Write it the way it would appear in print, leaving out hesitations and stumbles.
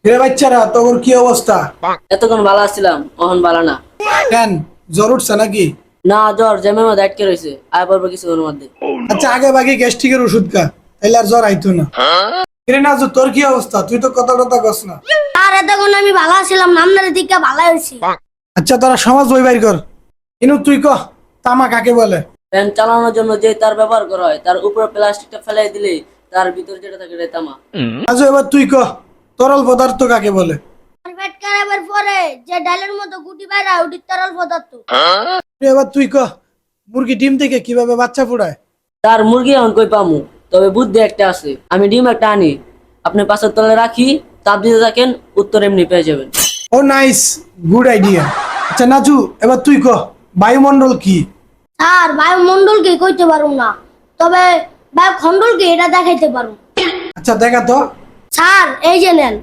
রে বাচ্চারা তোর কি অবস্থা? এতক্ষণ ভালো আসছিলাম, অহন ভালো না। কেন, জ্বর উঠছে নাকি? না, জ্বর জ্যামের মধ্যে আটকে রয়েছে, আয় পড়বো কিছুক্ষণের মধ্যে। আচ্ছা, আগে বাকি গ্যাস্ট্রিকের ওষুধ খা, তাইলে আর জ্বর আইতো না। রে নাজু, তোর কি অবস্থা? তুই তো কথা টথা কস না। আর এতক্ষণ আমি ভালো ছিলাম, নামনার দিকে ভালো হয়েছি। আচ্ছা, তোরা সমাজ বই বাইর কর। ইনু তুই কহ, তামা কাকে বলে? ফ্যান চালানোর জন্য যে তার ব্যবহার করা হয়, তার উপরে প্লাস্টিকটা ফেলাই দিলেই তার ভিতরে যেটা থাকে এটা তামা। নাজু, এবার তুই কহ, তরল পদার্থ কাকে বলে? আর পেট খারাপের পরে যে ডালের মতো গুটি বাইরা ওটি তরল পদার্থ। এবার তুই কহ, মুরগি ডিম থেকে কিভাবে বাচ্চা ফুটায়? তার মুরগি এখন কই পামু, তবে বুদ্ধি একটা আছে। আমি ডিম একটা আনি, আপনি পাশের তলে রাখি, চাপ দিতে থাকেন, উত্তর এমনি পেয়ে যাবেন। ও নাইস, গুড আইডিয়া। আচ্ছা নাজু, এবার তুই কহ, বায়ুমণ্ডল কি? স্যার বায়ুমণ্ডলকে কইতে পারুম না, তবে বায়ুখণ্ডলকে এটা দেখাইতে পারুম। আচ্ছা দেখা তো। স্যার এই যে নেন,